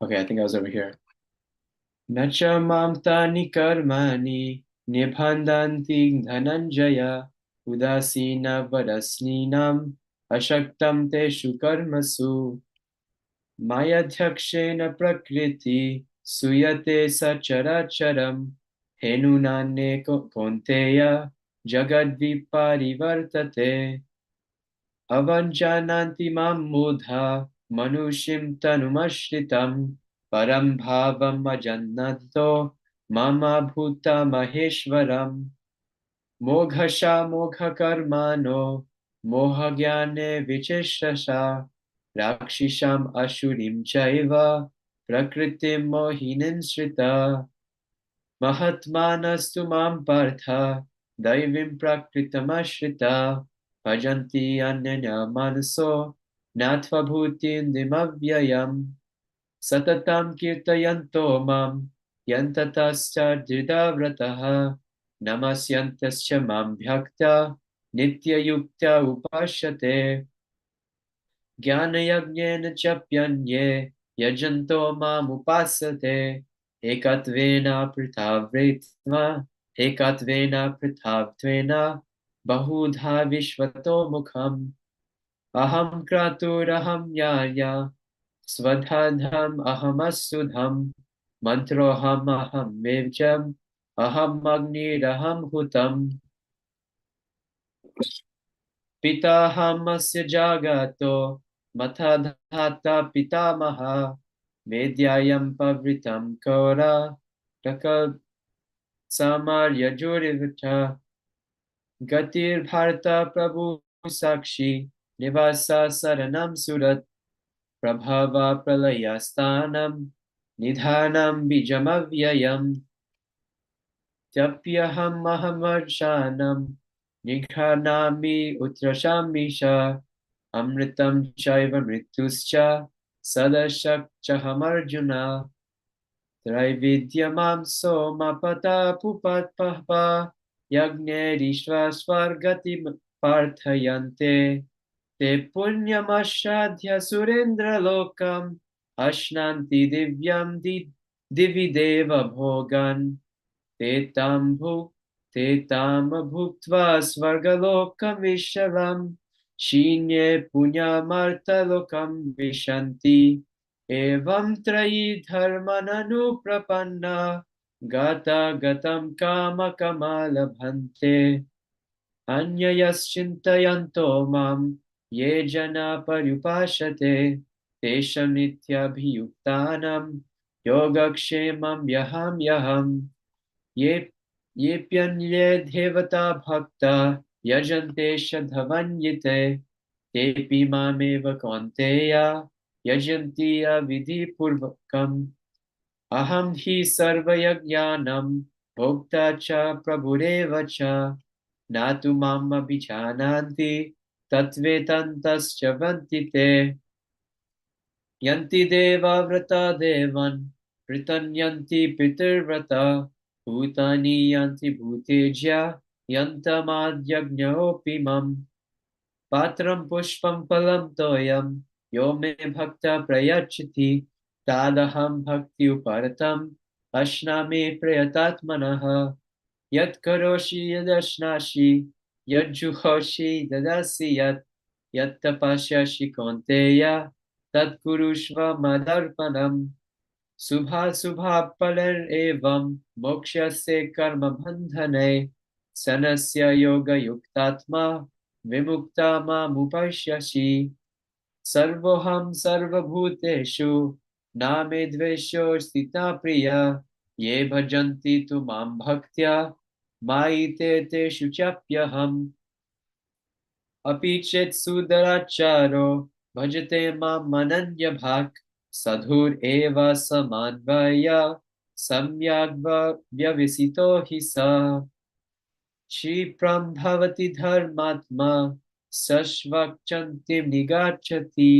Okay, I think I was over here. Nacha mam tani karmani nibandhanti dhananjaya udasina vadasninam ashaktam teshu karmasu mayadhyakshena prakriti suyate sacharacharam henunane konteya jagadviparivartate avanjananti mam mudha manushim tanumashritam param bhavam ajannanto mama bhuta maheshwaram moghasha moghakarmano mohagyane vicheshasha rakshisham ashurim chaiva prakritim mohinim shrita Mahatmanastu mam partha daivim prakritamashita bhajanti anyanya manaso natva bhutin dimavyayam satatam kirtayanto mam yantatascha dridhavrataha namasyantascha mam bhakta nityayukta upashyate ज्ञानयज्ञेन चप्यन्ये यजन्तो मामुपासते एकत्वेन पृथाव्रेत्वा एकत्वेन पृथाव्त्वेन बहुधा विश्वतो मुखम् अहं क्रतुरहं याया स्वधाधम् अहमसुधम् मन्त्रोऽहम् अहं वेद्यम् अहम् अग्निरहं हुतम् पिताहमस्य जगतो मथा धाता पितामहः वेद्यायं पवृतं कौरा प्रकल्प सामर्यजुरिवच गतिर्भर्ता प्रभु साक्षी निवासा शरणं सुरत् प्रभवा प्रलयस्थानं निधानं बीजमव्ययम् त्यप्यहम् अहमर्षानं निघ्नामि उत्रशामीशा अमृतं चैव मृत्युश्च सदशक्चहमर्जुना त्रैविद्यमां सोमपतापुपत्पः यज्ञैरीश्वा स्वर्गतिं प्रार्थयन्ते ते पुण्यमश्राद्य सुरेन्द्रलोकम् अश्नान्ति दिव्यं दिवि देव भोगान् ते तां भुक्त्वा स्वर्गलोकमिश्रम् शीन्ये पुण्यमर्तलोकं विशन्ति एवं त्रयी धर्मननुप्रपन्ना गता गतं कामकमालभन्ते अन्ययश्चिन्तयन्तो मां ये जना पर्युपासते तेषां नित्यभियुक्तानां योगक्षेमं यहाम्यहम् ये येऽप्यन्ये देवता भक्ता यजन्ते श्रद्धवन्यते तेऽपि मामेव कौन्तेय यजन्ति अविधिपूर्वकम् अहं हि सर्वयज्ञानां भोक्ता च प्रभुरेव च न तु माम् अभिजानान्ति तत्त्वेतन्तश्च वन्ति ते यन्ति देवा व्रता देवान् पृतन्यन्ति पितृव्रता भूतानि यन्ति भूतेज्या यन्तमाद्यज्ञोऽपि मम पात्रं पुष्पं फलं तोयं यो मे भक्ता प्रयच्छति तादहं भक्त्युपरतम् अश्नामि प्रयतात्मनः यत्करोषि यदश्नासि यज्जुहोषि ददासि यत्तपस्यसि कौन्तेय तत्कुरुष्व मदर्पणम् शुभाशुभफलैरेवं मोक्षस्य कर्मबन्धने सनस्य योगयुक्तात्मा विमुक्ता मामुपश्यसि सर्वोऽहं सर्वभूतेषु न मे द्वेषो स्थिता प्रिया ये भजन्ति तु मां भक्त्या मायि ते तेषु चाप्यहम् अपि चेत् सुदराचारो भजते माम् अनन्यभाक् साधुरेव समान्वय सम्यग् व्यवसितो हि स क्षिप्रं भवति धर्मात्मा सश्वक्चन्तिं निगच्छति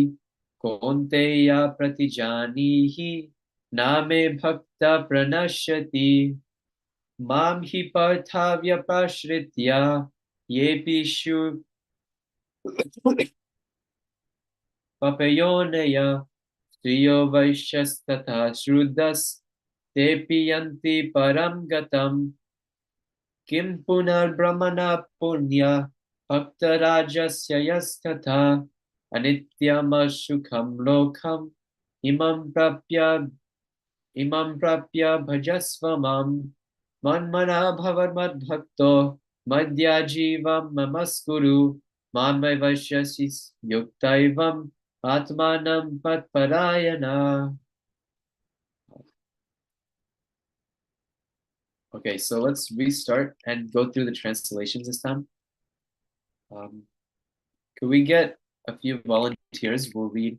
कौन्तेय प्रतिजानीहि न मे भक्ता प्रणश्यति मां हि Partha व्यपाश्रित्य येऽपि papayoneya striyo vaishyastata shrudas tepi yanti param gatam kim punar brahmana punya bhaktarajasya yastatha anityam ashukham lokam imam prapya bhajasva mam manmana bhavar madbhakto madhyajivam mamaskuru mamai vaishyasis yuktaivam atmanam patparayana. Okay, so let's restart and go through the translations this time. Could we get a few volunteers? We'll read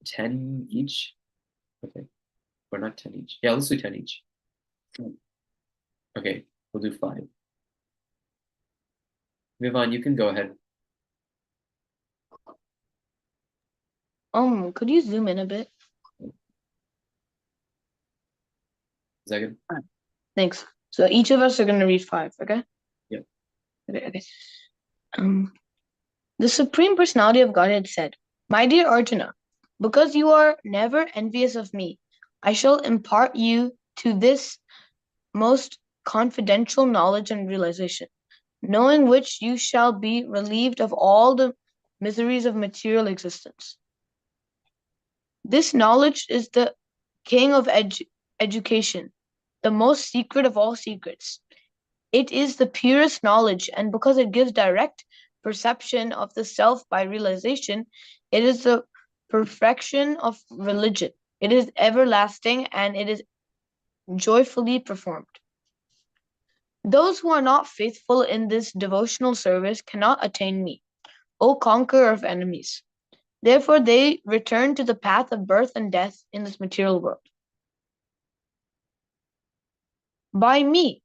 10 each. Okay, or not 10 each. Yeah, let's do 10 each. Okay, we'll do 5. Vivan, you can go ahead. Could you zoom in a bit? Is that good? Thanks. So each of us are going to read 5, okay? Yep. Okay. The Supreme Personality of Godhead said, "My dear Arjuna, because you are never envious of me, I shall impart you to this most confidential knowledge and realization, knowing which you shall be relieved of all the miseries of material existence. This knowledge is the king of education, the most secret of all secrets. It is the purest knowledge, and because it gives direct perception of the self by realization, it is the perfection of religion. It is everlasting, and it is joyfully performed. Those who are not faithful in this devotional service cannot attain me, O conqueror of enemies. Therefore, they return to the path of birth and death in this material world. By me,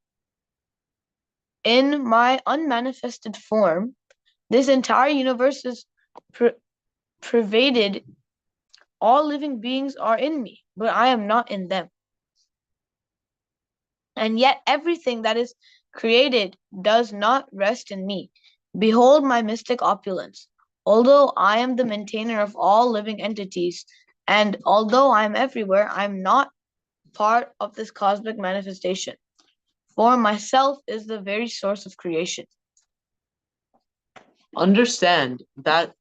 in my unmanifested form, this entire universe is pervaded. All living beings are in me, but I am not in them. And yet everything that is created does not rest in me. Behold my mystic opulence. Although I am the maintainer of all living entities, and although I am everywhere, I am not part of this cosmic manifestation. For myself is the very source of creation. Understand that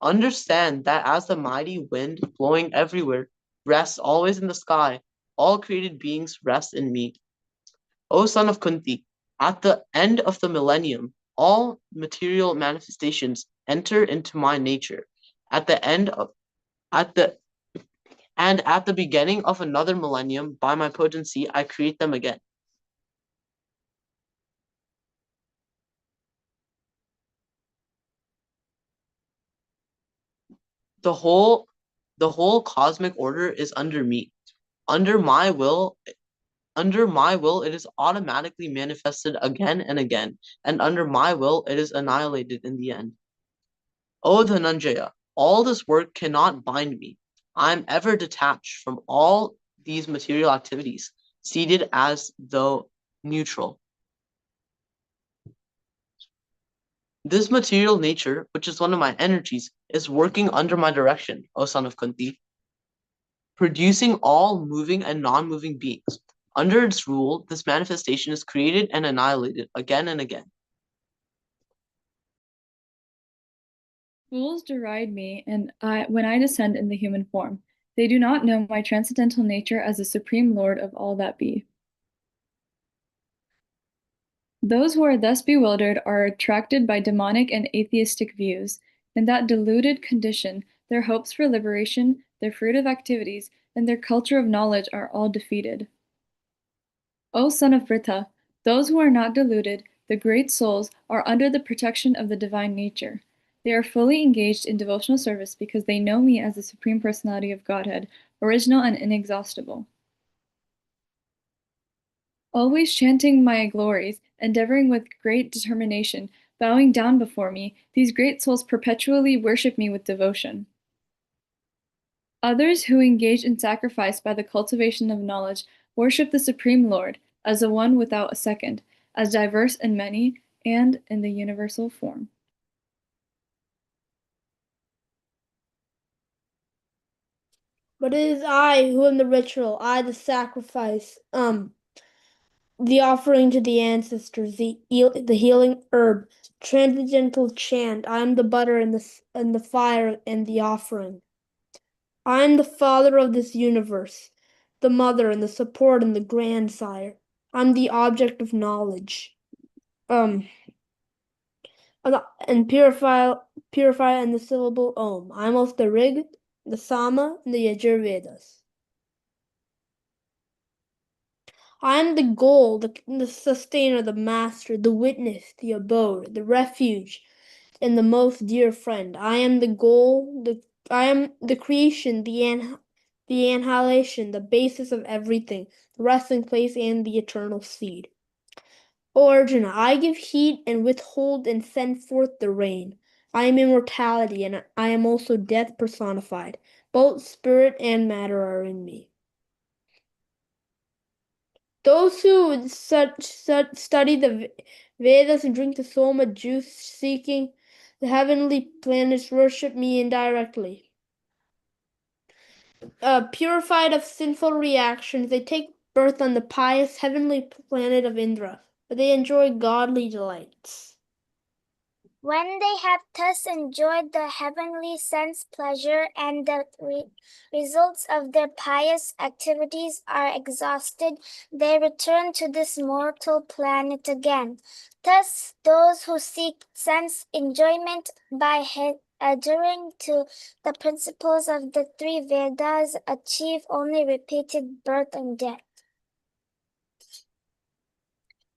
as the mighty wind blowing everywhere rests always in the sky, all created beings rest in me. O son of Kunti, at the end of the millennium, all material manifestations enter into my nature. At the beginning of another millennium, by my potency, I create them again. The whole cosmic order is under me. Under my will, it is automatically manifested again and again, and under my will, it is annihilated in the end. O Dhananjaya, all this work cannot bind me. I am ever detached from all these material activities, seated as though neutral. This material nature, which is one of my energies, is working under my direction, O son of Kunti, producing all moving and non-moving beings. Under its rule, this manifestation is created and annihilated again and again. Fools deride me when I descend in the human form. They do not know my transcendental nature as the supreme lord of all that be. Those who are thus bewildered are attracted by demonic and atheistic views. In that deluded condition, their hopes for liberation, their fruitive activities, and their culture of knowledge are all defeated. O son of Vritha, those who are not deluded, the great souls, are under the protection of the divine nature. They are fully engaged in devotional service because they know me as the Supreme Personality of Godhead, original and inexhaustible. Always chanting my glories, endeavoring with great determination, bowing down before me, these great souls perpetually worship me with devotion. Others who engage in sacrifice by the cultivation of knowledge worship the Supreme Lord as the one without a second, as diverse and many, and in the universal form. But it is I who am the ritual, I the sacrifice, the offering to the ancestors, the healing herb, transcendental chant. I am the butter and the fire and the offering. I am the father of this universe, the mother and the support and the grandsire. I'm the object of knowledge. And purify and the syllable Om. I'm of the Rig, the Sama, and the Yajurvedas. I am the goal, the sustainer, the master, the witness, the abode, the refuge, and the most dear friend. I am the goal, I am the creation, the annihilation, the basis of everything, the resting place, and the eternal seed. O Arjuna, I give heat and withhold and send forth the rain. I am immortality, and I am also death personified. Both spirit and matter are in me. Those who study the Vedas and drink the Soma juice seeking the heavenly planets worship me indirectly. Purified of sinful reactions, they take birth on the pious heavenly planet of Indra, where they enjoy godly delights. When they have thus enjoyed the heavenly sense pleasure and the results of their pious activities are exhausted, they return to this mortal planet again. Thus, those who seek sense enjoyment by adhering to the principles of the three Vedas achieve only repeated birth and death.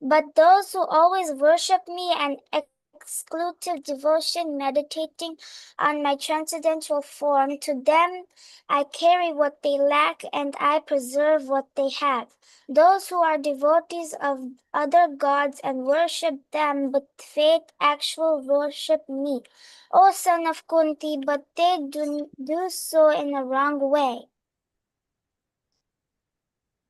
But those who always worship me and exclusive devotion, meditating on my transcendental form, to them I carry what they lack and I preserve what they have. Those who are devotees of other gods and worship them but faith actual worship me, O son of Kunti, but they do so in a wrong way.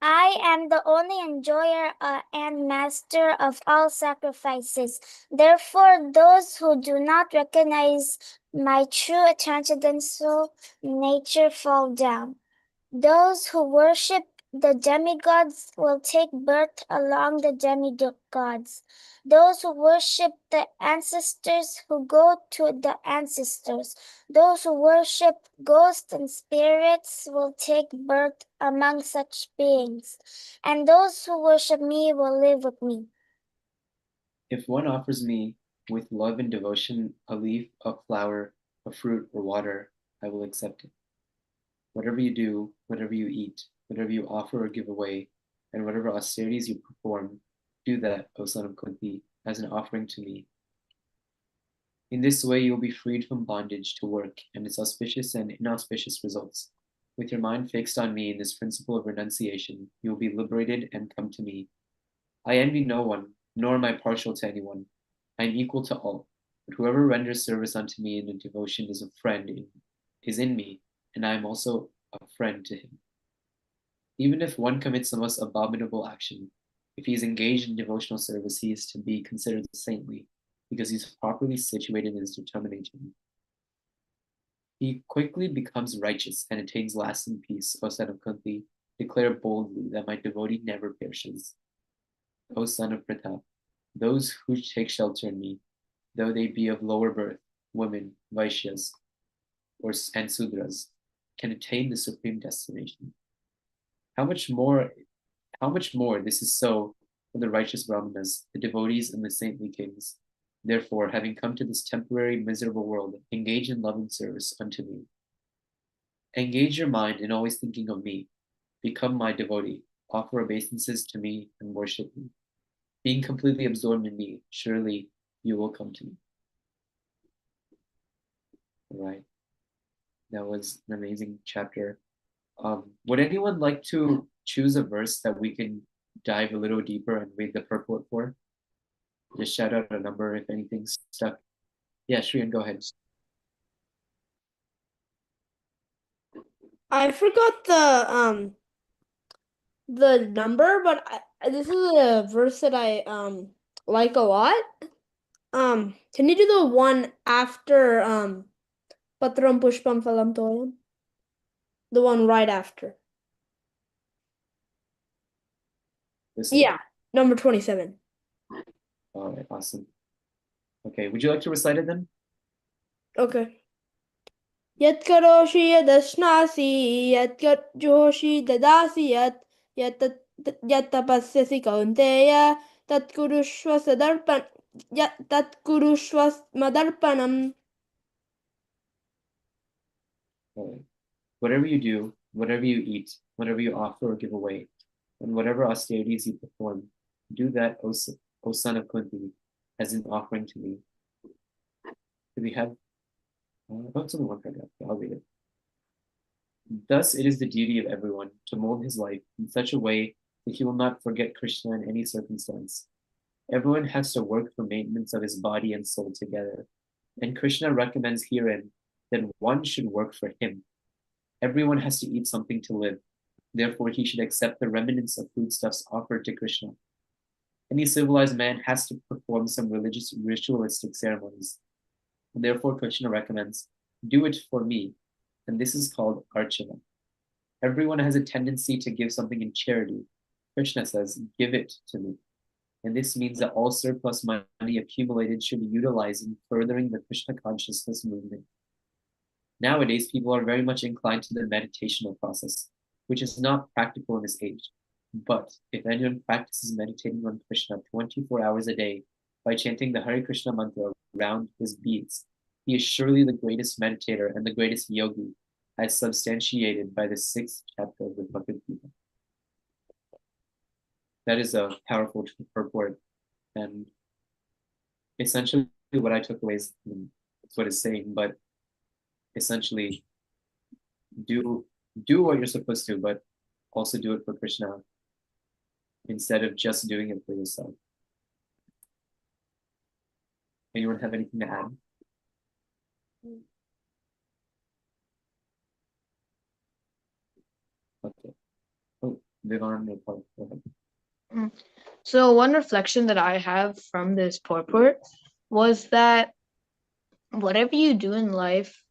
I am the only enjoyer and master of all sacrifices. Therefore, those who do not recognize my true transcendental nature fall down. Those who worship the demigods will take birth along the demigods. Those who worship the ancestors who go to the ancestors. Those who worship ghosts and spirits will take birth among such beings. And those who worship me will live with me. If one offers me with love and devotion a leaf, a flower, a fruit, or water, I will accept it. Whatever you do, whatever you eat, whatever you offer or give away, and whatever austerities you perform, do that, O son of Kunti, as an offering to me. In this way, you will be freed from bondage to work and its auspicious and inauspicious results. With your mind fixed on me in this principle of renunciation, you will be liberated and come to me. I envy no one, nor am I partial to anyone. I am equal to all. But whoever renders service unto me in devotion is in me, and I am also a friend to him. Even if one commits the most abominable action, if he is engaged in devotional service, he is to be considered saintly, because he is properly situated in his determination. He quickly becomes righteous and attains lasting peace, O son of Kunti. Declare boldly that my devotee never perishes. O son of Pratap, those who take shelter in me, though they be of lower birth, women, Vaishyas, and Sudras, can attain the supreme destination. How much more this is so for the righteous Brahmanas, the devotees, and the saintly kings. Therefore, having come to this temporary miserable world, engage in loving service unto me. Engage your mind in always thinking of me. Become my devotee. Offer obeisances to me and worship me. Being completely absorbed in me, surely you will come to me. All right. That was an amazing chapter. Would anyone like to choose a verse that we can dive a little deeper and read the purport for? Just shout out a number if anything's stuck. Yeah, Shriyan, go ahead. I forgot the number, but this is a verse that I like a lot. Can you do the one after Patram Pushpam Phalam Toyam? The one right after. This one? Yeah, number 27. All right, awesome. Okay, would you like to recite it then? Okay. Yat karoshi yadashnasi, yat joshi dadasi, yat tapasyasi kaunteya, tat kurushva sadarpan, tat kurushva madarpanam. All right. Whatever you do, whatever you eat, whatever you offer or give away, and whatever austerities you perform, do that, O son of Kunti, as an offering to me. Do we have? It's only one paragraph. I'll read it. Thus, it is the duty of everyone to mold his life in such a way that he will not forget Krishna in any circumstance. Everyone has to work for maintenance of his body and soul together, and Krishna recommends herein that one should work for him. Everyone has to eat something to live. Therefore, he should accept the remnants of foodstuffs offered to Krishna. Any civilized man has to perform some religious ritualistic ceremonies. Therefore, Krishna recommends, do it for me. And this is called archana. Everyone has a tendency to give something in charity. Krishna says, give it to me. And this means that all surplus money accumulated should be utilized in furthering the Krishna consciousness movement. Nowadays, people are very much inclined to the meditational process, which is not practical in this age. But if anyone practices meditating on Krishna 24 hours a day by chanting the Hare Krishna mantra around his beads, he is surely the greatest meditator and the greatest yogi, as substantiated by the 6th chapter of the Bhagavad Gita. That is a powerful purport, and essentially what I took away is what it's saying, but essentially do what you're supposed to, but also do it for Krishna instead of just doing it for yourself. Anyone have anything to add? Okay. Oh, Vivan, no problem. Go ahead. So one reflection that I have from this purport was that whatever you do in life,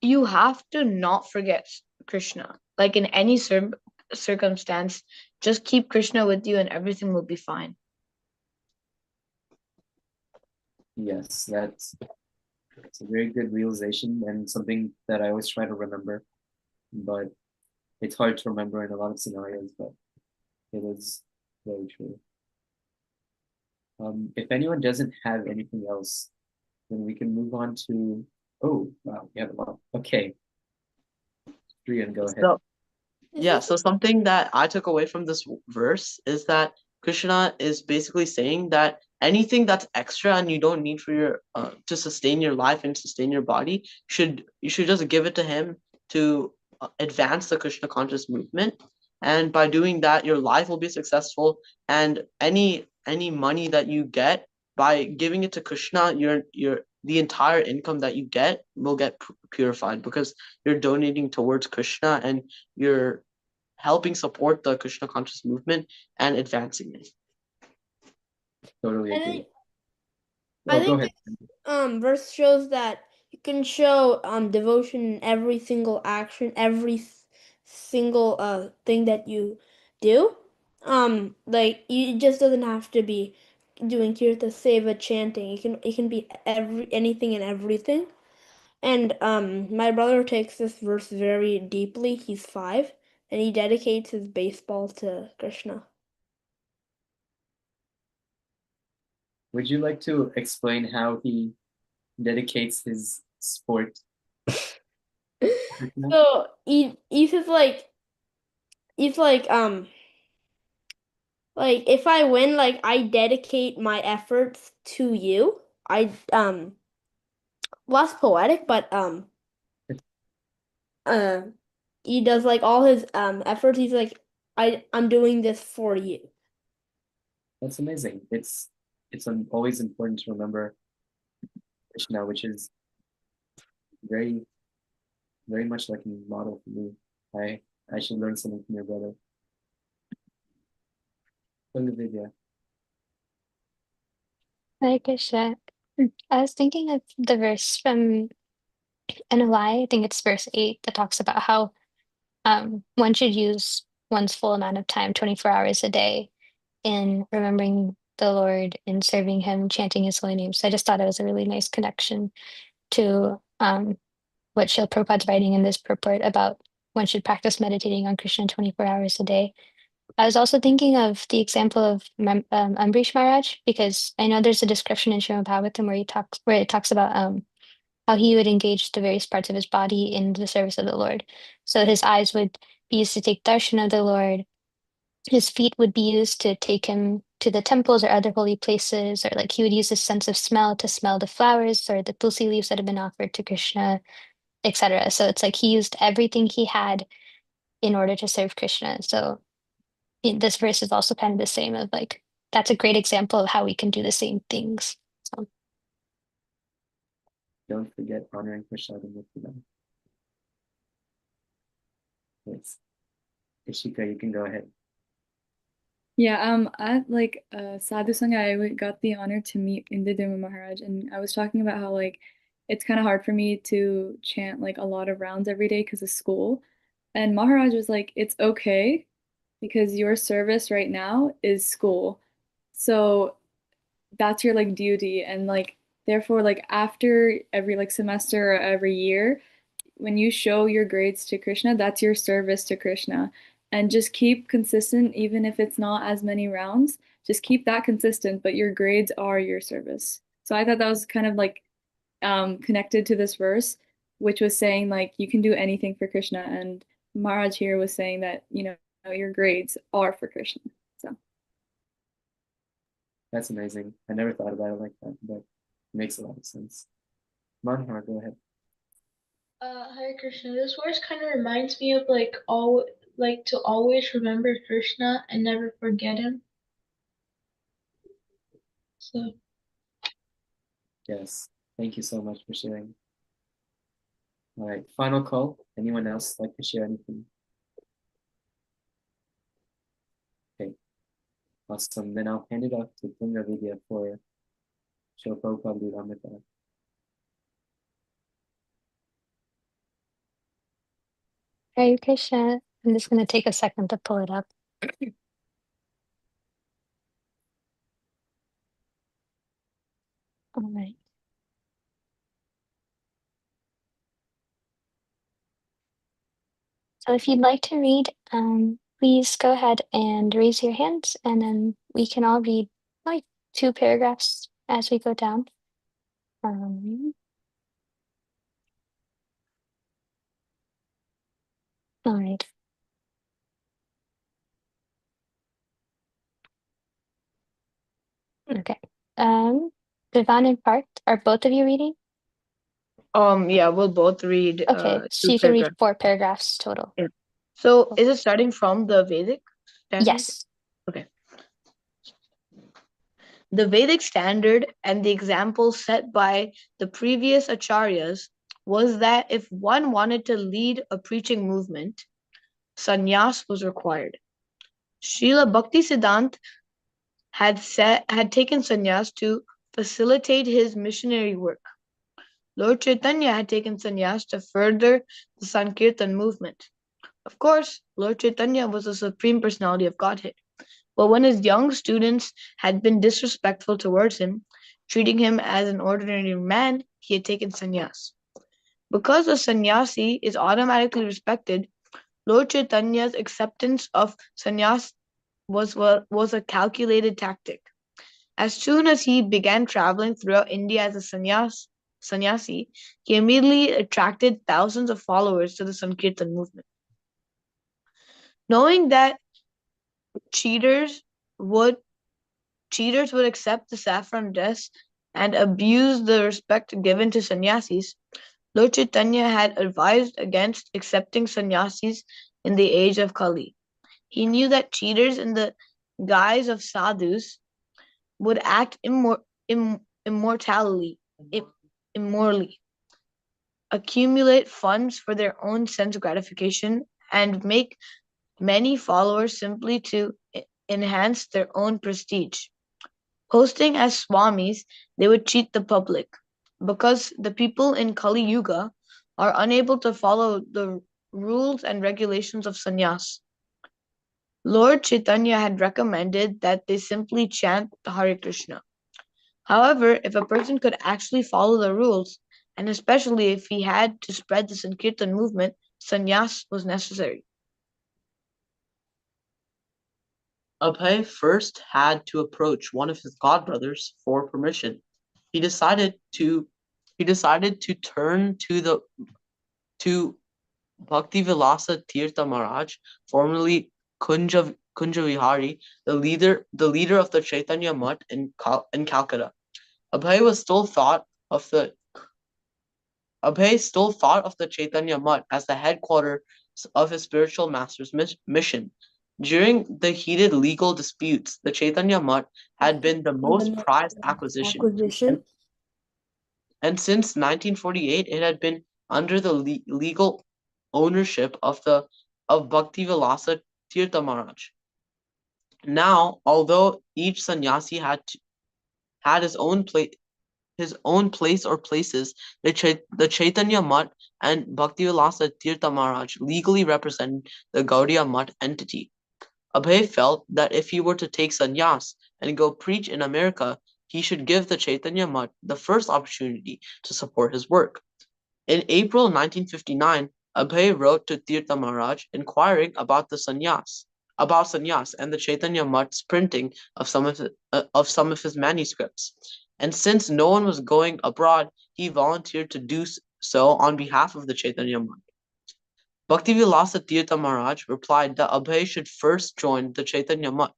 you have to not forget Krishna. Like in any circumstance, just keep Krishna with you and everything will be fine. Yes, that's a very good realization and something that I always try to remember, but it's hard to remember in a lot of scenarios, but it is very true. If anyone doesn't have anything else, then we can move on to, oh, wow, we have a lot. Okay. Drian, go ahead. So, yeah, so something that I took away from this verse is that Krishna is basically saying that anything that's extra and you don't need for your to sustain your life and sustain your body, you should just give it to him to advance the Krishna conscious movement. And by doing that, your life will be successful, and any money that you get by giving it to Krishna, the entire income that you get will get purified because you're donating towards Krishna and you're helping support the Krishna conscious movement and advancing it. Totally I agree. think, Oh, I go think ahead. this verse shows that you can show devotion in every single action, every single thing that you do. Like you just doesn't have to be doing kirta seva chanting. It can be anything and everything. And my brother takes this verse very deeply. He's 5, and he dedicates his baseball to Krishna. Would you like to explain how he dedicates his sport? So he's just like like if I win, like I dedicate my efforts to you. I less poetic, but uh he does like all his efforts. He's like I'm doing this for you. That's amazing. It's always important to remember Krishna, which is very, very much like a model for me. I should learn something from your brother. Hare Krishna. I was thinking of the verse from NOI, I think it's verse 8, that talks about how one should use one's full amount of time, 24 hours a day, in remembering the Lord and serving Him, chanting His holy name. So I just thought it was a really nice connection to what Srila Prabhupada's writing in this purport about one should practice meditating on Krishna 24 hours a day. I was also thinking of the example of Ambrish Maharaj, because I know there's a description in Srimad Bhagavatam where it talks about how he would engage the various parts of his body in the service of the Lord. So his eyes would be used to take darshan of the Lord. His feet would be used to take him to the temples or other holy places, or like he would use his sense of smell to smell the flowers or the tulsi leaves that have been offered to Krishna, etc. So it's like he used everything he had in order to serve Krishna. So this verse is also kind of the same of like that's a great example of how we can do the same things. So Don't forget honoring Prashadam with them. Yes. Ishika, you can go ahead. Yeah, at like Sadhu Sangha, got the honor to meet Indradharma Maharaj, and I was talking about how like it's kind of hard for me to chant like a lot of rounds every day because of school. And Maharaj was like, it's okay because your service right now is school. So that's your like duty, and like therefore like after every like semester or every year, when you show your grades to Krishna, that's your service to Krishna. And just keep consistent, even if it's not as many rounds. Just keep that consistent, but your grades are your service. So I thought that was kind of like connected to this verse, which was saying like you can do anything for Krishna. And Maharaj here was saying that, your grades are for Krishna. So That's amazing. I never thought about it like that, but it makes a lot of sense. Manhar, go ahead. Hare Krishna. This verse kind of reminds me of like to always remember Krishna and never forget him. So Yes. Thank you so much for sharing. All right. Final call. Anyone else like to share anything? Okay. Awesome. Then I'll hand it off to Punga Vidya for Shoprabhupada Lilamrita. Hare Krishna. I'm just going to take a second to pull it up. All right. So if you'd like to read, please go ahead and raise your hands, and then we can all read like 2 paragraphs as we go down. All right. Okay. Vivan and Parth, are both of you reading? Yeah, we'll both read Okay, so 2 you can read paragraphs. 4 paragraphs total. Yeah. So is it starting from the Vedic standard? Yes. Okay. The Vedic standard and the example set by the previous acharyas was that if one wanted to lead a preaching movement, sannyas was required. Srila Bhaktisiddhanta had taken sannyas to facilitate his missionary work. Lord Chaitanya had taken sannyas to further the Sankirtan movement. Of course, Lord Chaitanya was the Supreme Personality of Godhead. But when his young students had been disrespectful towards him, treating him as an ordinary man, he had taken sannyas. Because a sannyasi is automatically respected, Lord Chaitanya's acceptance of sannyas was a calculated tactic. As soon as he began traveling throughout India as a sannyasi, he immediately attracted thousands of followers to the Sankirtan movement. Knowing that cheaters would accept the saffron dress and abuse the respect given to sannyasis, Lord Chaitanya had advised against accepting sannyasis in the age of Kali. He knew that cheaters in the guise of sadhus would act immorally, accumulate funds for their own sense gratification, and make many followers simply to enhance their own prestige. Posting as swamis, they would cheat the public. Because the people in Kali Yuga are unable to follow the rules and regulations of sannyas, Lord Chaitanya had recommended that they simply chant Hare Krishna. However, if a person could actually follow the rules, and especially if he had to spread the Sankirtan movement, sannyas was necessary. Abhay first had to approach one of his godbrothers for permission. He decided to turn to Bhakti Vilasa Tirtha Maharaj, formerly Kunja Vihari, the leader of the Chaitanya Mutt in Calcutta. Abhay was still thought of the Abhay still thought of the Chaitanya Mutt as the headquarters of his spiritual master's mission. During the heated legal disputes, the Chaitanya Mutt had been the most prized acquisition, and since 1948 it had been under the legal ownership of Bhakti Vilasa Tirtha Maharaj. Now, although each sannyasi had his own place or places, the Chaitanya Mutt and Bhaktivilasa Tirtha Maharaj legally represent the Gaudiya Mutt entity. Abhay felt that if he were to take sannyas and go preach in America, he should give the Chaitanya Mutt the first opportunity to support his work. In April 1959, Abhay wrote to Tirtha Maharaj inquiring about sannyas and the Chaitanya Mutt's printing of some of his manuscripts. And since no one was going abroad, he volunteered to do so on behalf of the Chaitanya Mutt. Bhaktivilasa Tirtha Maharaj replied that Abhay should first join the Chaitanya Mutt.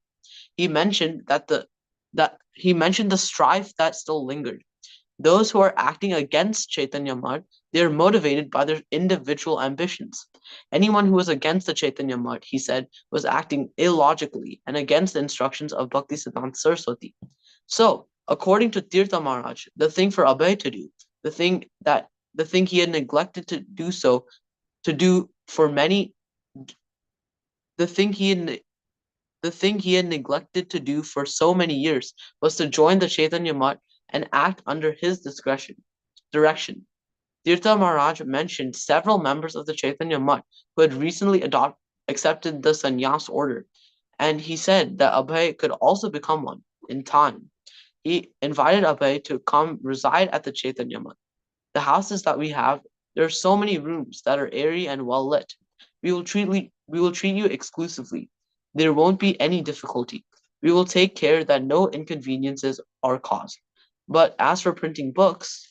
He mentioned the strife that still lingered. Those who are acting against Chaitanya Mutt, they are motivated by their individual ambitions. Anyone who was against the Chaitanya Mutt, he said, was acting illogically and against the instructions of Bhaktisiddhanta Saraswati. So, according to Tirtha Maharaj, the thing for Abhay to do, the thing he had neglected to do so, to do for many, the thing he had neglected to do for so many years was to join the Chaitanya Mutt and act under his direction. Tirtha Maharaj mentioned several members of the Chaitanya Mutt who had recently accepted the sannyas order, and he said that Abhay could also become one in time. He invited Abhay to come reside at the Chaitanya Mutt. The houses that we have, there are so many rooms that are airy and well lit. We will treat you exclusively. There won't be any difficulty. We will take care that no inconveniences are caused. But as for printing books,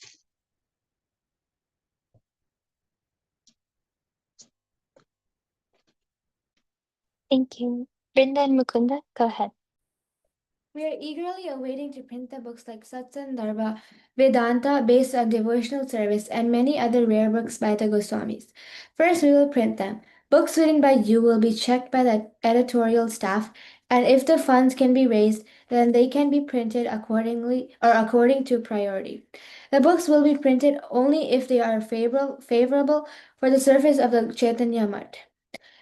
Thank you. Brinda and Mukunda, go ahead. We are eagerly awaiting to print the books like Satsandarbha, Vedanta, based on devotional service, and many other rare books by the Goswamis. First, we will print them. Books written by you will be checked by the editorial staff, and if the funds can be raised, then they can be printed accordingly or according to priority. The books will be printed only if they are favorable for the service of the Chaitanya Mutt.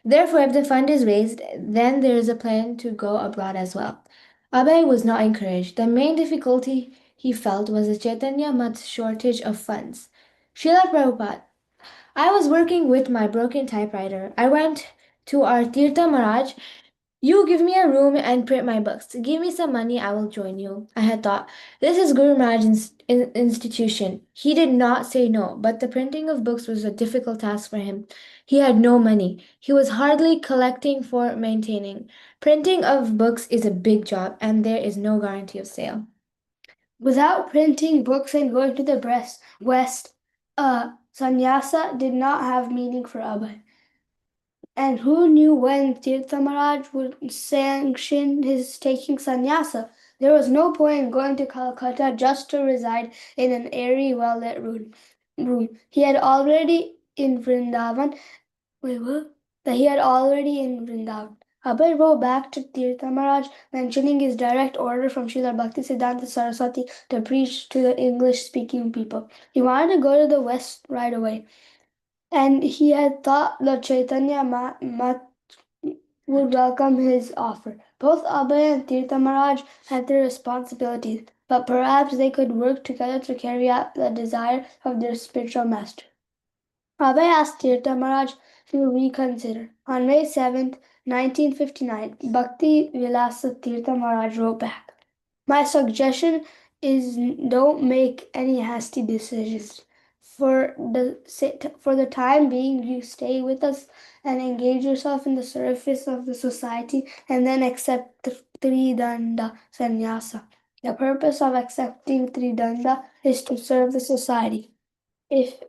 Therefore, if the fund is raised, then there is a plan to go abroad as well. Abhay was not encouraged. The main difficulty he felt was the Chaitanya Mutt's shortage of funds. Srila Prabhupada, I was working with my broken typewriter. I went to our Tirtha Maharaj. You give me a room and print my books. Give me some money, I will join you. I had thought, this is Guru Maharaj's institution. He did not say no, but the printing of books was a difficult task for him. He had no money. He was hardly collecting for maintaining. Printing of books is a big job, and there is no guarantee of sale. Without printing books and going to the West, sannyasa did not have meaning for Abhay. And who knew when Tirtha Maharaj would sanction his taking sannyasa? There was no point in going to Calcutta just to reside in an airy, well-lit room. He had already in Vrindavan. Wait, what? That he had already in Vrindavan. Abhay wrote back to Tirtha Maharaj mentioning his direct order from Srila Bhaktisiddhanta Saraswati to preach to the English-speaking people. He wanted to go to the West right away, and he had thought the Chaitanya Mat would welcome his offer. Both Abhay and Tirtha Maharaj had their responsibilities, but perhaps they could work together to carry out the desire of their spiritual master. Abhay asked Tirtha Maharaj to reconsider. On May 7th, 1959, Bhakti Vilasa Tirtha Maharaj wrote back, "My suggestion is don't make any hasty decisions. For the time being, you stay with us and engage yourself in the service of the society and then accept the Tridanda Sannyasa. The purpose of accepting Tridanda is to serve the society. If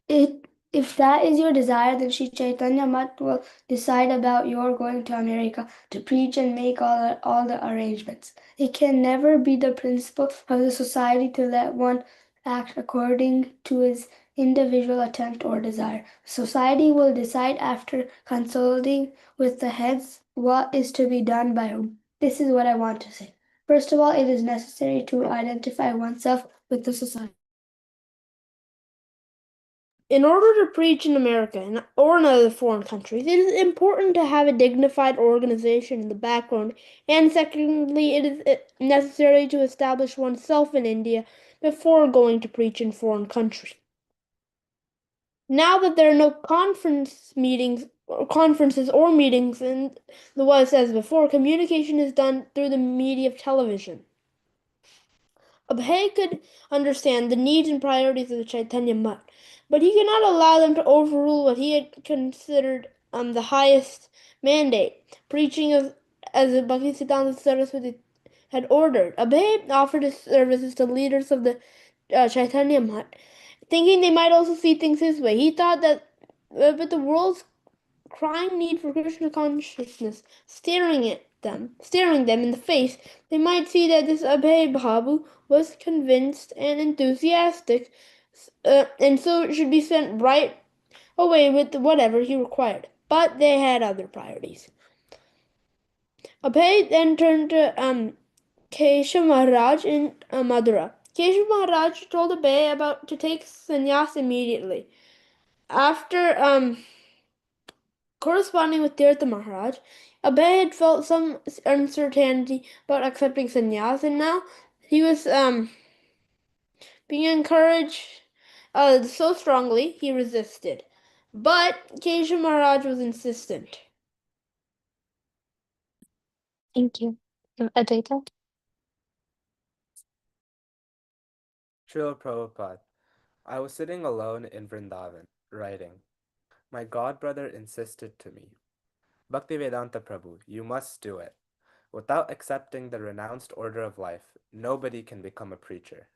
it if that is your desire, then Sri Chaitanya Mat will decide about your going to America to preach and make all the arrangements. It can never be the principle of the society to let one act according to his individual attempt or desire. Society will decide after consulting with the heads what is to be done by whom. This is what I want to say. First of all, it is necessary to identify oneself with the society. In order to preach in America or in other foreign countries, it is important to have a dignified organization in the background, and secondly, it is necessary to establish oneself in India before going to preach in foreign countries. Now that there are no conferences or meetings in the West as before, communication is done through the media of television. Abhay could understand the needs and priorities of the Chaitanya Mutt, but he could not allow them to overrule what he had considered the highest mandate, preaching as Bhaktisiddhanta Saraswati had ordered. Abhay offered his services to leaders of the Chaitanya Mutt, thinking they might also see things his way. He thought that with the world's crying need for Krishna consciousness staring them in the face, they might see that this Abhay Babu was convinced and enthusiastic, and so should be sent right away with whatever he required. But they had other priorities. Abhay then turned to Keshav Maharaj in Madura. Keshav Maharaj told Abhay to take sannyas immediately. After corresponding with Tirtha Maharaj, Abhay had felt some uncertainty about accepting sannyas, and now he was being encouraged so strongly he resisted. But Keshav Maharaj was insistent. Thank you. Advaita? Srila Prabhupada, I was sitting alone in Vrindavan, writing. My godbrother insisted to me, Bhaktivedanta Prabhu, you must do it. Without accepting the renounced order of life, nobody can become a preacher.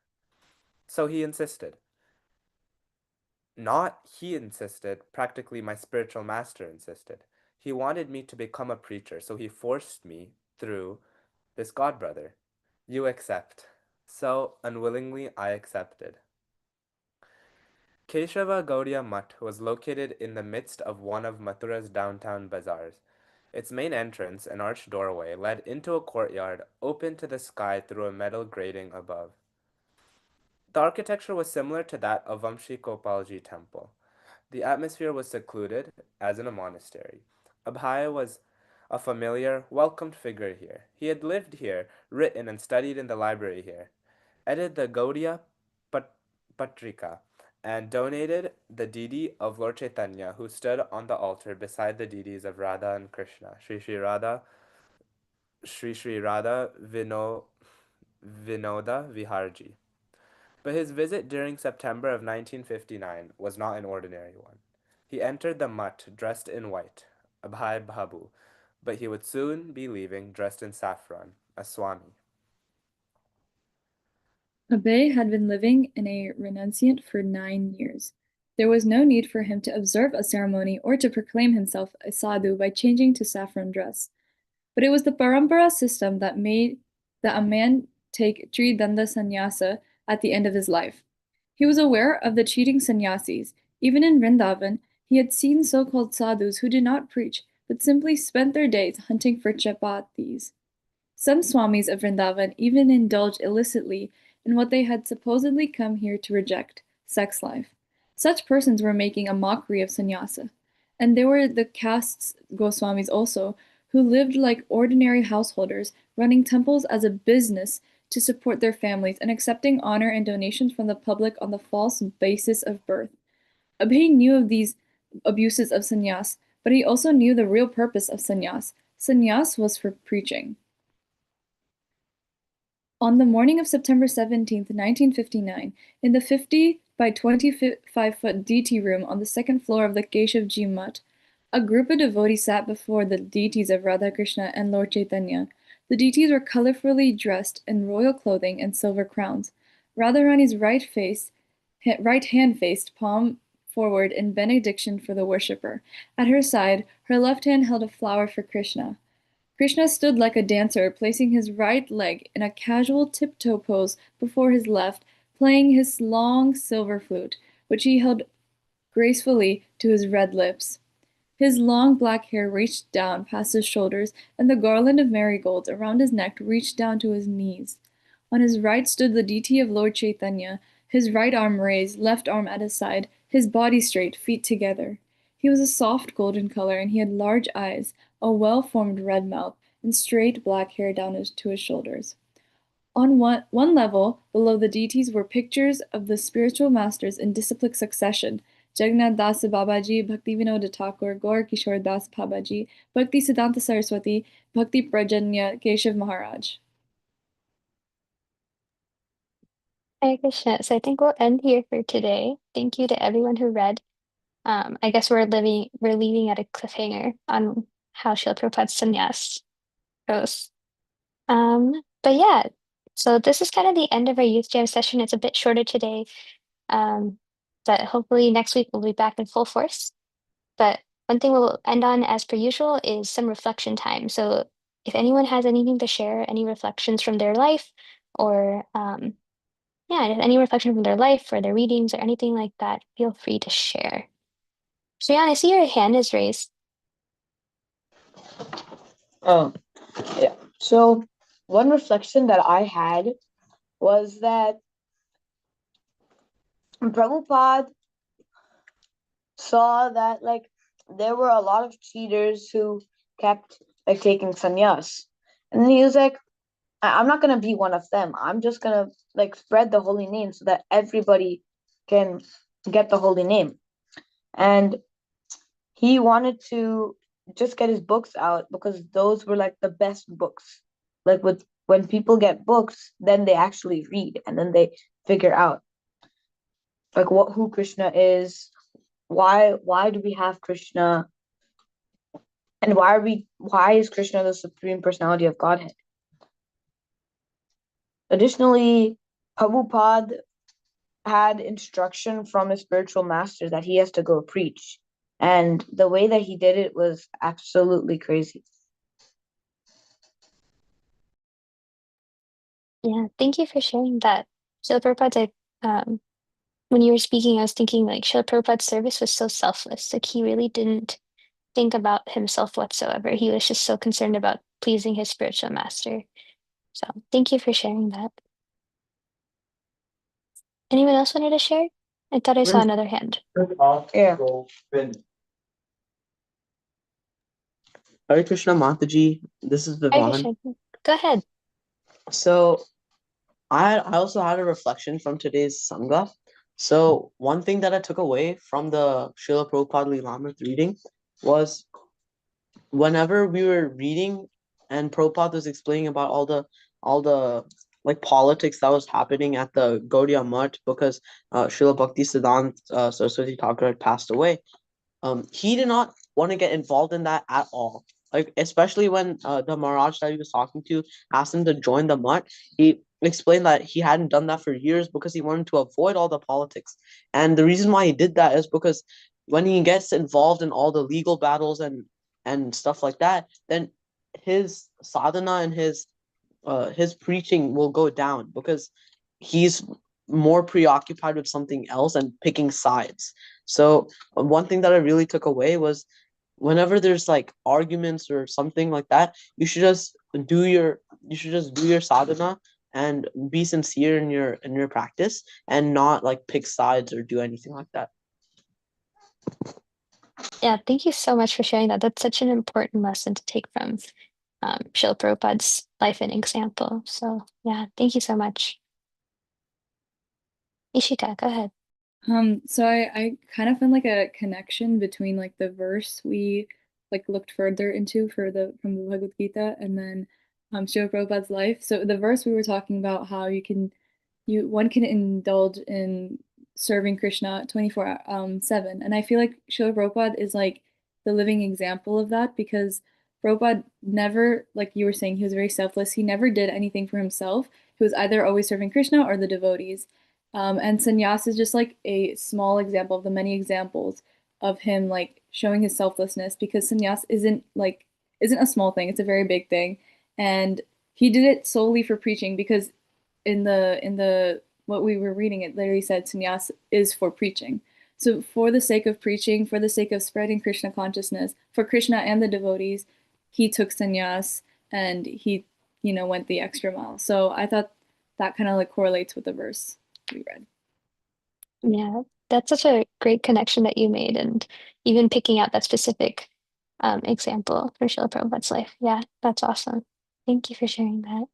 So he insisted. Not he insisted, practically my spiritual master insisted. He wanted me to become a preacher, so he forced me through this godbrother. You accept. So, unwillingly, I accepted. Keshava Gaudiya Mutt was located in the midst of one of Mathura's downtown bazaars. Its main entrance, an arched doorway, led into a courtyard open to the sky through a metal grating above. The architecture was similar to that of Vamshi Gopalji Temple. The atmosphere was secluded, as in a monastery. Abhay was a familiar, welcomed figure here. He had lived here, written and studied in the library here, edited the Gaudiya Patrika, and donated the deity of Lord Chaitanya, who stood on the altar beside the deities of Radha and Krishna, Sri Sri Radha Vinoda Viharji. But his visit during September of 1959 was not an ordinary one. He entered the mutt dressed in white, Abhay Babu, but he would soon be leaving dressed in saffron, a Swami. Abhay had been living in a renunciant for 9 years. There was no need for him to observe a ceremony or to proclaim himself a sadhu by changing to saffron dress. But it was the parampara system that made that a man take Tridanda sannyasa at the end of his life. He was aware of the cheating sannyasis. Even in Vrindavan, he had seen so-called sadhus who did not preach, but simply spent their days hunting for chapatis. Some swamis of Vrindavan even indulged illicitly in what they had supposedly come here to reject, sex life. Such persons were making a mockery of sannyasa. And there were the castes Goswamis also, who lived like ordinary householders, running temples as a business to support their families and accepting honor and donations from the public on the false basis of birth. Abhay knew of these abuses of sannyas, but he also knew the real purpose of sannyas. Sannyas was for preaching. On the morning of September 17th, 1959, in the 50 by 25-foot DT room on the second floor of the Keshavji Mutt, a group of devotees sat before the deities of Radha Krishna and Lord Chaitanya. The deities were colorfully dressed in royal clothing and silver crowns. Radharani's right hand faced, palm forward in benediction for the worshipper. At her side, her left hand held a flower for Krishna. Krishna stood like a dancer, placing his right leg in a casual tiptoe pose before his left, playing his long silver flute, which he held gracefully to his red lips. His long black hair reached down past his shoulders, and the garland of marigolds around his neck reached down to his knees. On his right stood the deity of Lord Chaitanya, his right arm raised, left arm at his side, his body straight, feet together. He was a soft golden color, and he had large eyes, a well-formed red mouth, and straight black hair down to his shoulders. On one level, below the deities, were pictures of the spiritual masters in disciplic succession: Jagannath Das Babaji, Bhakti Vinod Thakur, Gaur Kishore Das Babaji, Bhakti Siddhanta Saraswati, Bhakti Prajanya Keshav Maharaj. Hare Krishna. So I think we'll end here for today. Thank you to everyone who read. I guess we're leaving at a cliffhanger on how Srila Prabhupada's sannyas goes. But yeah, so this is kind of the end of our youth jam session. It's a bit shorter today. But hopefully next week we'll be back in full force. But one thing we'll end on, as per usual, is some reflection time. So if anyone has anything to share, any reflections from their life, or any reflection from their life or their readings or anything like that, feel free to share. Shreyan, I see your hand is raised. Yeah. So one reflection that I had was that Prabhupada saw that there were a lot of cheaters who kept taking sannyas. And then he was like, I'm not gonna be one of them. I'm just gonna spread the holy name so that everybody can get the holy name. And he wanted to just get his books out because those were the best books. When people get books, then they actually read and then they figure out who Krishna is, why do we have Krishna, and why is Krishna the Supreme Personality of Godhead. Additionally, Prabhupada had instruction from his spiritual master that he has to go preach. And the way that he did it was absolutely crazy. Yeah, thank you for sharing that. Srila Prabhupada, when you were speaking, I was thinking Srila Prabhupada's service was so selfless. He really didn't think about himself whatsoever. He was just so concerned about pleasing his spiritual master. So thank you for sharing that. Anyone else wanted to share? I thought I saw another hand. Yeah. Hare Krishna Mataji, this is Hare Vivan. Krishna. Go ahead. So I also had a reflection from today's Sangha. So one thing that I took away from the Srila Prabhupada Lilamrit reading was whenever we were reading and Prabhupada was explaining about all the politics that was happening at the Gaudiya Mutt because Srila Bhakti Siddhanta Saraswati Thakur had passed away. He did not want to get involved in that at all. Especially when the Maharaj that he was talking to asked him to join the mutt, he explained that he hadn't done that for years because he wanted to avoid all the politics. And the reason why he did that is because when he gets involved in all the legal battles and stuff like that, then his sadhana and his preaching will go down because he's more preoccupied with something else and picking sides. So one thing that I really took away was whenever there's arguments or something like that, you should just do your sadhana and be sincere in your practice and not pick sides or do anything like that. Yeah, thank you so much for sharing that. That's such an important lesson to take from Srila Prabhupada's life and example. So yeah, thank you so much. Ishika, go ahead. So I kind of found like a connection between like the verse we like looked further into for the from the Bhagavad Gita and then Srila Prabhupada's life. So the verse we were talking about how one can indulge in serving Krishna 24 7. And I feel like Srila Prabhupada is like the living example of that because Prabhupada never, like you were saying, he was very selfless. He never did anything for himself. He was either always serving Krishna or the devotees. And sannyas is just like a small example of the many examples of him like showing his selflessness because sannyas isn't a small thing, it's a very big thing. And he did it solely for preaching because in the what we were reading, it literally said sannyas is for preaching. So for the sake of preaching, for the sake of spreading Krishna consciousness, for Krishna and the devotees, he took sannyas and he, went the extra mile. So I thought that kind of like correlates with the verse we read. Yeah, that's such a great connection that you made, and even picking out that specific example for Srila Prabhupada's life. Yeah, that's awesome. Thank you for sharing that.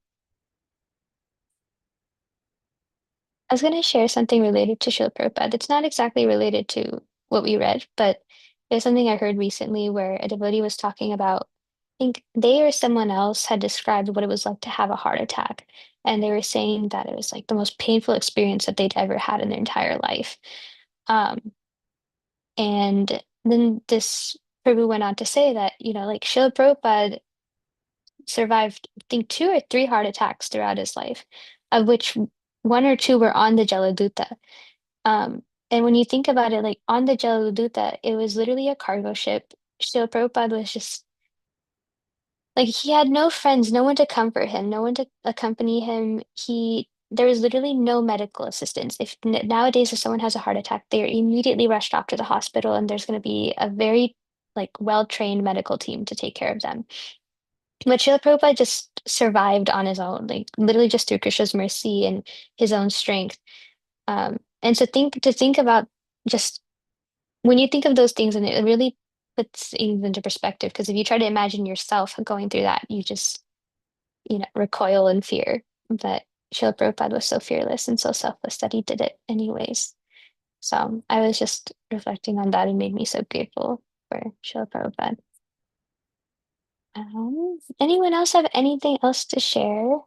I was going to share something related to Srila Prabhupada. It's not exactly related to what we read, but there's something I heard recently where a devotee was talking about, I think they or someone else had described what it was like to have a heart attack. And they were saying that it was like the most painful experience that they'd ever had in their entire life. Um, and then this Prabhu went on to say that, like Srila Prabhupada survived, I think, 2 or 3 heart attacks throughout his life, of which 1 or 2 were on the Jaladuta. And when you think about it, like on the Jaladuta, it was literally a cargo ship. Srila Prabhupada was just like he had no friends, no one to comfort him, no one to accompany him. There was literally no medical assistance. If nowadays if someone has a heart attack, they are immediately rushed off to the hospital, and there's going to be a very like well-trained medical team to take care of them. But Srila Prabhupada just survived on his own, like literally just through Krishna's mercy and his own strength. And so think about just when you think of those things, and it really puts things into perspective. Because if you try to imagine yourself going through that, you just, recoil in fear. But Srila Prabhupada was so fearless and so selfless that he did it anyways. So I was just reflecting on that and made me so grateful for Srila Prabhupada. Anyone else have anything else to share?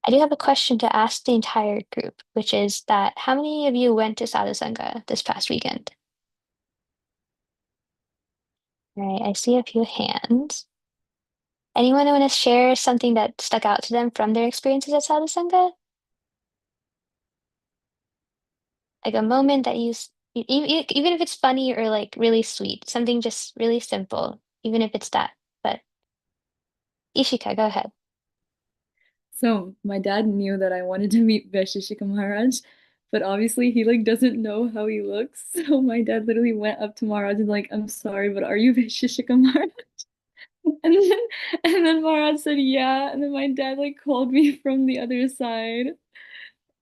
I do have a question to ask the entire group, which is that how many of you went to Sadhusanga this past weekend? All right, I see a few hands. Anyone want to share something that stuck out to them from their experiences at Sadhusanga? Like a moment that even if it's funny or like really sweet, something just really simple, even if it's that. But Ishika, go ahead. So my dad knew that I wanted to meet Vaisheshika Maharaj, but obviously he like doesn't know how he looks. So my dad literally went up to Maharaj and like, I'm sorry, but are you Vaisheshika Maharaj? And then and then Maharaj said yeah, and then my dad like called me from the other side.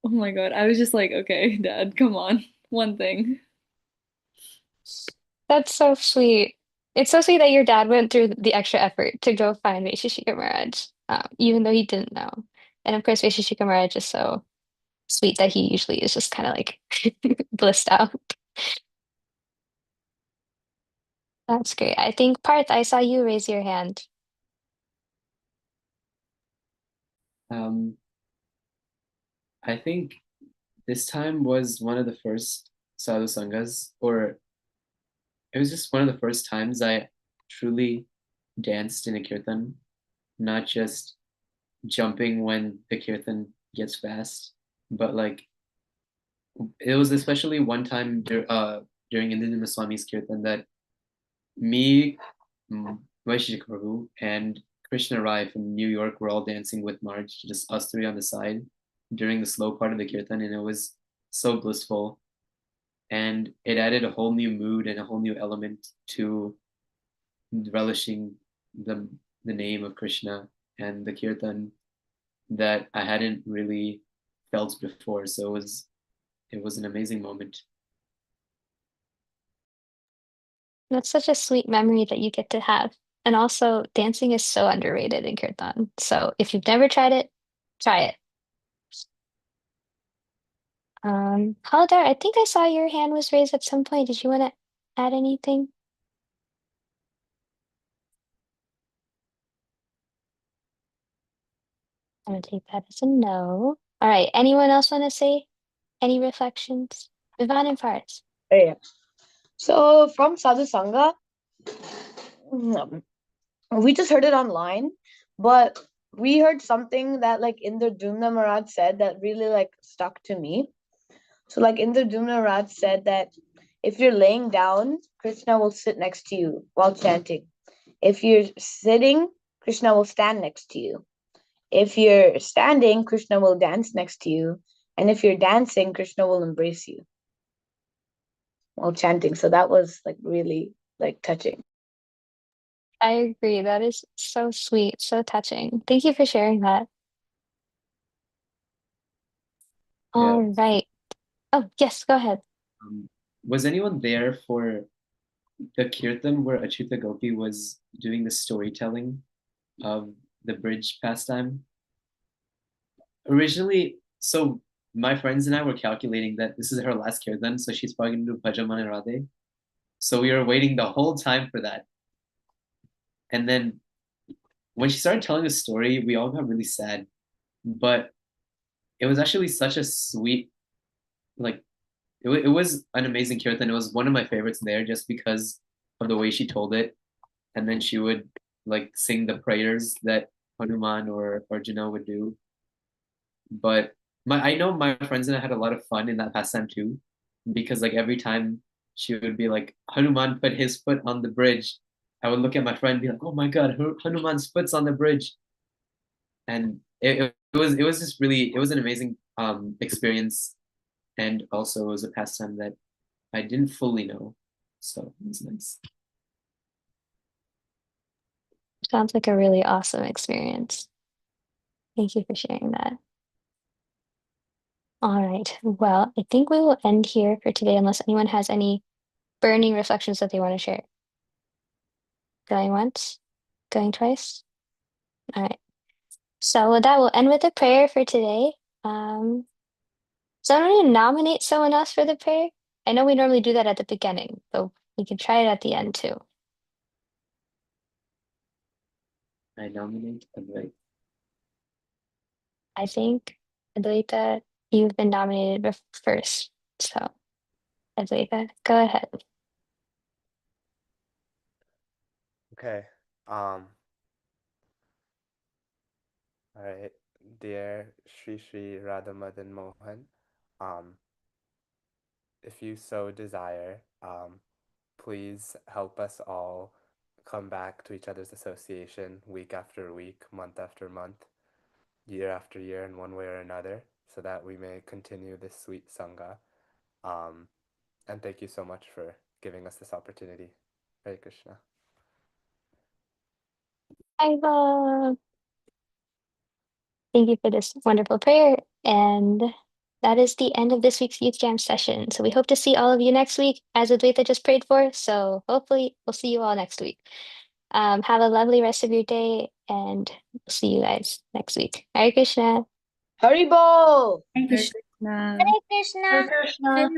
Oh my God, I was just like, okay, dad, come on, one thing. That's so sweet. It's so sweet that your dad went through the extra effort to go find Vaisheshika Maharaj, even though he didn't know. And of course, Vaisheshika Maharaj is so sweet that he usually is just kind of like blissed out. That's great. I think Parth, I saw you raise your hand. Um, I think this time was one of the first sadhu sangas, or it was just one of the first times I truly danced in a kirtan, not just jumping when the kirtan gets fast, but like it was especially one time during Indian Swami's kirtan that me, Vaishik Prabhu, and Krishna Rai from New York were all dancing with Marge, just us three on the side during the slow part of the kirtan, and it was so blissful. And it added a whole new mood and a whole new element to relishing the the name of Krishna and the kirtan that I hadn't really felt before. So it was an amazing moment. That's such a sweet memory that you get to have. And also, dancing is so underrated in kirtan. So if you've never tried it, try it. Haldar, I think I saw your hand was raised at some point. Did you want to add anything? I'm gonna take that as a no. All right. Anyone else want to say any reflections? Vivan and Faris. Yeah. So from Sadhu Sangha, mm, we just heard it online, but we heard something that like Inder Dumna Maharaj said that really like stuck to me. So like Inder Dumna Maharaj said that if you're laying down, Krishna will sit next to you while chanting. If you're sitting, Krishna will stand next to you. If you're standing, Krishna will dance next to you. And if you're dancing, Krishna will embrace you while chanting. So that was like really like touching. I agree. That is so sweet, so touching. Thank you for sharing that. All right. Oh, yes, go ahead. Was anyone there for the kirtan where Achyuta Gopi was doing the storytelling of the bridge pastime? Originally, so my friends and I were calculating that this is her last kirtan, so she's probably gonna do Bhajaman and Radhe. So we were waiting the whole time for that. And then when she started telling the story, we all got really sad. But it was actually such a sweet, like, it was an amazing kirtan. It was one of my favorites there just because of the way she told it. And then she would like sing the prayers that Hanuman or Arjuna would do. But I know my friends and I had a lot of fun in that pastime too, because like every time she would be like, Hanuman put his foot on the bridge, I would look at my friend and be like, oh my God, Hanuman's foot's on the bridge. And it was just really, it was an amazing experience. And also it was a pastime that I didn't fully know. So it was nice. Sounds like a really awesome experience. Thank you for sharing that. All right. Well, I think we will end here for today unless anyone has any burning reflections that they want to share. Going once? Going twice? All right. So with that, we'll end with a prayer for today. Someone nominate someone else for the prayer? I know we normally do that at the beginning, but we can try it at the end too. I nominate Advait. I think, Adwaita, you've been nominated first. So, Adwaita, go ahead. Okay. All right. Dear Shri Shri Radha Madan Mohan, if you so desire, please help us all come back to each other's association week after week, month after month, year after year, in one way or another, so that we may continue this sweet Sangha. And thank you so much for giving us this opportunity. Hare Krishna. I love. Thank you for this wonderful prayer. And that is the end of this week's Youth Jam session. So we hope to see all of you next week, as Adwaita just prayed for. So hopefully we'll see you all next week. Have a lovely rest of your day, and we'll see you guys next week. Hare Krishna. Haribol! Hare Krishna. Hare Krishna. Hare Krishna.